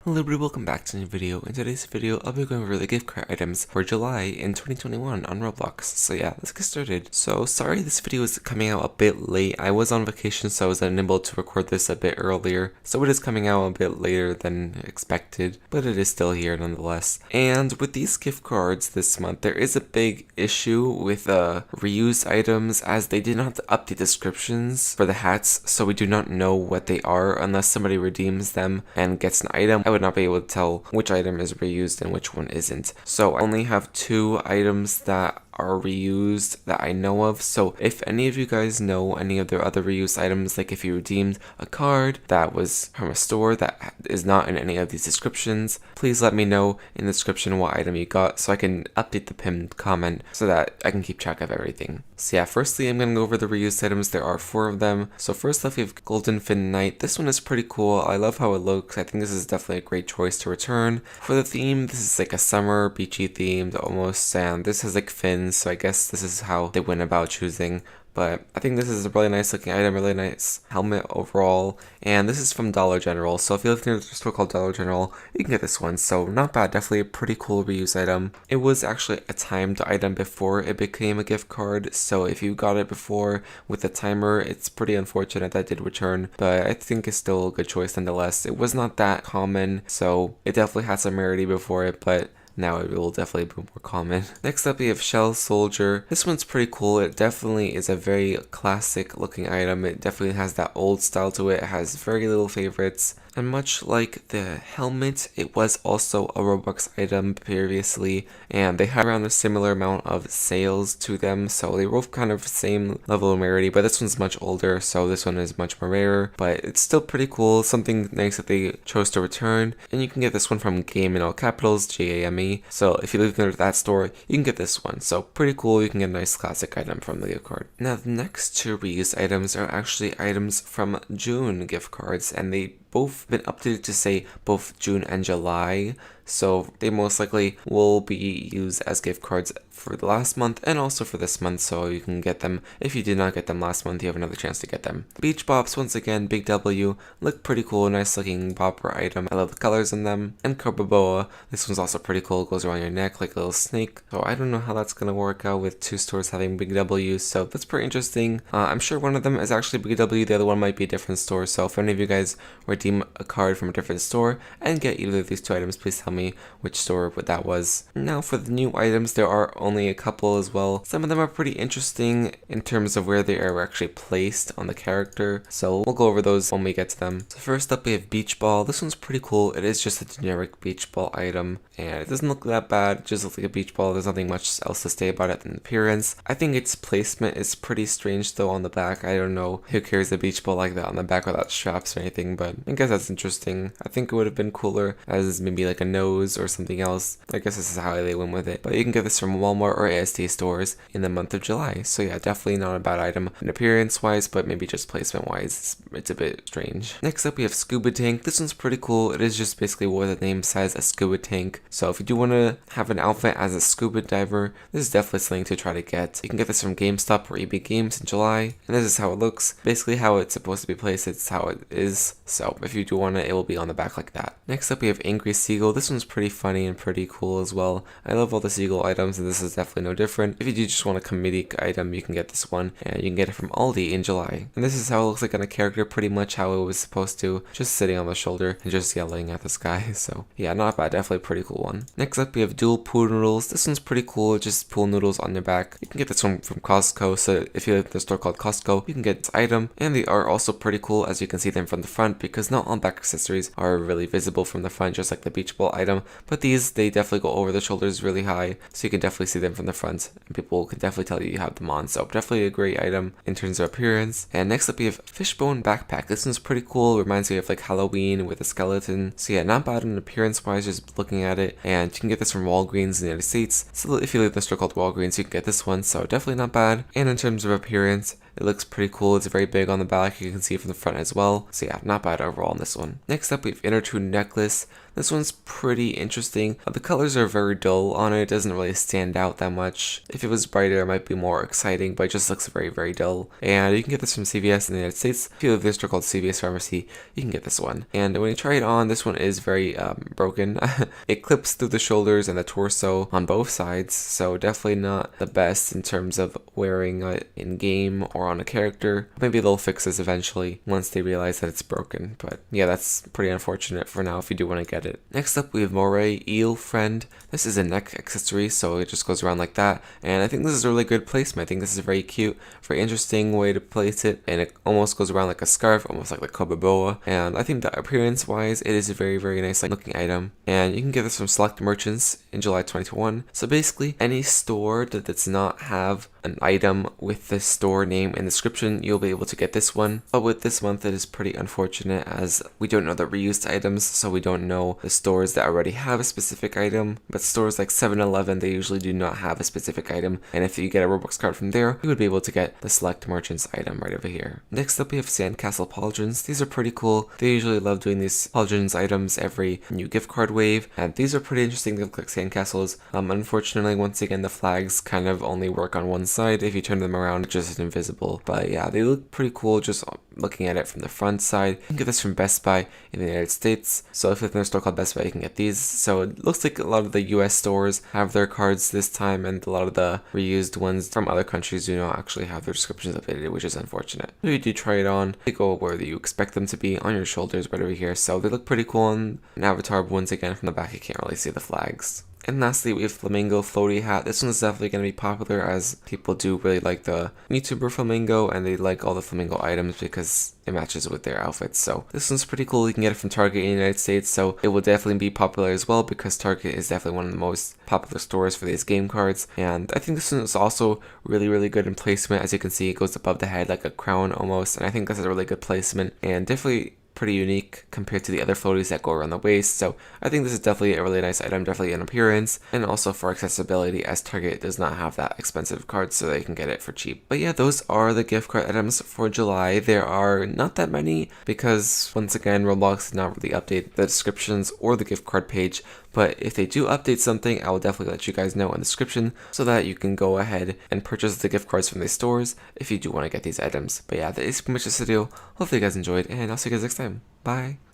Hello everybody, welcome back to a new video. In today's video, I'll be going over the gift card items for July in 2021 on Roblox. So yeah, let's get started. So sorry this video is coming out a bit late. I was on vacation, so I was unable to record this a bit earlier. So it is coming out a bit later than expected, but it is still here nonetheless. And with these gift cards this month, there is a big issue with reused items, as they did not update descriptions for the hats, so we do not know what they are unless somebody redeems them and gets an item. I would not be able to tell which item is reused and which one isn't. So I only have 2 items that are reused that I know of. So if any of you guys know any of their other reused items, like if you redeemed a card that was from a store that is not in any of these descriptions, please let me know in the description what item you got so I can update the pinned comment so that I can keep track of everything. So yeah, firstly I'm going to go over the reused items. There are 4 of them. So first off, we have Golden Fin Knight. This one is pretty cool. I love how it looks. I think this is definitely a great choice to return. For the theme, this is like a summer beachy themed almost, and this has like fins, so I guess this is how they went about choosing. But I think this is a really nice looking item, really nice helmet overall, and this is from Dollar General. So if you live near a store called Dollar General, you can get this one. So not bad, definitely a pretty cool reuse item. It was actually a timed item before it became a gift card, so if you got it before with a timer, it's pretty unfortunate that did return, but I think it's still a good choice nonetheless. It was not that common, so it definitely had some rarity before it, but now it will definitely be more common. Next up we have Shell Soldier. This one's pretty cool. It definitely is a very classic looking item. It definitely has that old style to it. It has very little favorites. And much like the helmet, it was also a Roblox item previously, and they had around a similar amount of sales to them, so they were both kind of same level of rarity, but this one's much older, so this one is much more rare, but it's still pretty cool, something nice that they chose to return. And you can get this one from Game in all capitals, GAME, so if you live near that store, you can get this one, so pretty cool. You can get a nice classic item from the gift card. Now the next 2 reused items are actually items from June gift cards, and they both been updated to say both June and July, so they most likely will be used as gift cards for the last month and also for this month, so you can get them. If you did not get them last month, you have another chance to get them. Beach Bops, once again, big W, look pretty cool, nice looking bopper item. I love the colors in them. And Carbaboa, this one's also pretty cool, it goes around your neck like a little snake, so I don't know how that's gonna work out with 2 stores having big W, so that's pretty interesting. I'm sure one of them is actually big W, the other one might be a different store, so if any of you guys redeem a card from a different store and get either of these 2 items, please tell me which store that was. Now for the new items, there are only a couple as well. Some of them are pretty interesting in terms of where they are actually placed on the character, so we'll go over those when we get to them. So first up we have Beach Ball. This one's pretty cool. It is just a generic beach ball item, and it doesn't look that bad. It just looks like a beach ball. There's nothing much else to say about it than appearance. I think its placement is pretty strange though on the back. I don't know who carries a beach ball like that on the back without straps or anything, but I guess that's interesting. I think it would have been cooler as maybe like a nose or something else. I guess this is how they went with it. But you can get this from Walmart or ASD stores in the month of July. So yeah, definitely not a bad item in appearance wise, but maybe just placement wise, it's a bit strange. Next up we have Scuba Tank. This one's pretty cool. It is just basically what the name says, a scuba tank. So if you do want to have an outfit as a scuba diver, this is definitely something to try to get. You can get this from GameStop or EB Games in July, and this is how it looks. Basically how it's supposed to be placed, it's how it is. So if you do want it, it will be on the back like that. Next up we have Angry Seagull. This one's pretty funny and pretty cool as well. I love all the seagull items, and this is definitely no different. If you do just want a comedic item, you can get this one, and you can get it from Aldi in July. And this is how it looks like on a character, pretty much how it was supposed to, just sitting on the shoulder and just yelling at the sky. So yeah, not bad, definitely a pretty cool one. Next up we have Dual Pool Noodles. This one's pretty cool, just pool noodles on your back. You can get this one from Costco, so if you live in a store called Costco, you can get this item. And they are also pretty cool, as you can see them from the front, because not all back accessories are really visible from the front, just like the beach ball item, but these, they definitely go over the shoulders really high, so you can definitely see them from the front, and people can definitely tell you have them on, so definitely a great item in terms of appearance. And next up we have Fishbone Backpack. This one's pretty cool, reminds me of like Halloween with a skeleton, so yeah, not bad in appearance wise just looking at it. And you can get this from Walgreens in the United States, so if you live in a store called Walgreens, you can get this one, so definitely not bad. And in terms of appearance, it looks pretty cool. It's very big on the back. You can see it from the front as well. So yeah, not bad overall on this one. Next up, we have Inner Tune Necklace. This one's pretty pretty interesting. The colors are very dull on it. It doesn't really stand out that much. If it was brighter, it might be more exciting, but it just looks very, very dull. And you can get this from CVS in the United States. If you live in a store called CVS Pharmacy, you can get this one. And when you try it on, this one is very broken. It clips through the shoulders and the torso on both sides, so definitely not the best in terms of wearing it in game or on a character. Maybe they'll fix this eventually once they realize that it's broken, but yeah, that's pretty unfortunate for now if you do want to get it. Next up, we have Moray Eel Friend. This is a neck accessory, so it just goes around like that, and I think this is a really good placement. I think this is very cute, very interesting way to place it, and it almost goes around like a scarf, almost like the Kobe boa, and I think that appearance wise, it is a very, very nice looking item, and you can get this from select merchants in July 2021. So basically, any store that does not have an item with the store name and description, you'll be able to get this one. But with this month, it is pretty unfortunate as we don't know the reused items, so we don't know the stores that already have a specific item. But stores like 7-Eleven, they usually do not have a specific item, and if you get a Roblox card from there, you would be able to get the select merchants item right over here. Next up, we have Sandcastle Pauldrons. These are pretty cool. They usually love doing these Pauldrons items every new gift card wave, and these are pretty interesting. They look like sandcastles. Unfortunately, once again, the flags kind of only work on one side. If you turn them around, it's just invisible. But yeah, they look pretty cool just looking at it from the front side. You can get this from Best Buy in the United States. So if you live in a store called Best Buy, you can get these. So it looks like a lot of the US stores have their cards this time, and a lot of the reused ones from other countries do not actually have their descriptions updated, which is unfortunate. If you do try it on, they go where you expect them to be, on your shoulders right over here. So they look pretty cool on an avatar, but once again, from the back, you can't really see the flags. And lastly, we have Flamingo Floaty Hat. This one's definitely going to be popular as people do really like the YouTuber Flamingo, and they like all the Flamingo items because it matches with their outfits. So this one's pretty cool. You can get it from Target in the United States, so it will definitely be popular as well because Target is definitely one of the most popular stores for these game cards. And I think this one is also really, really good in placement. As you can see, it goes above the head like a crown almost, and I think this is a really good placement and definitely pretty unique compared to the other floaties that go around the waist. So I think this is definitely a really nice item, definitely in appearance, and also for accessibility as Target does not have that expensive card, so they can get it for cheap. But yeah, those are the gift card items for July. There are not that many because once again, Roblox did not really update the descriptions or the gift card page. But if they do update something, I will definitely let you guys know in the description so that you can go ahead and purchase the gift cards from these stores if you do want to get these items. But yeah, that is pretty much this video. Hopefully you guys enjoyed, and I'll see you guys next time. Bye!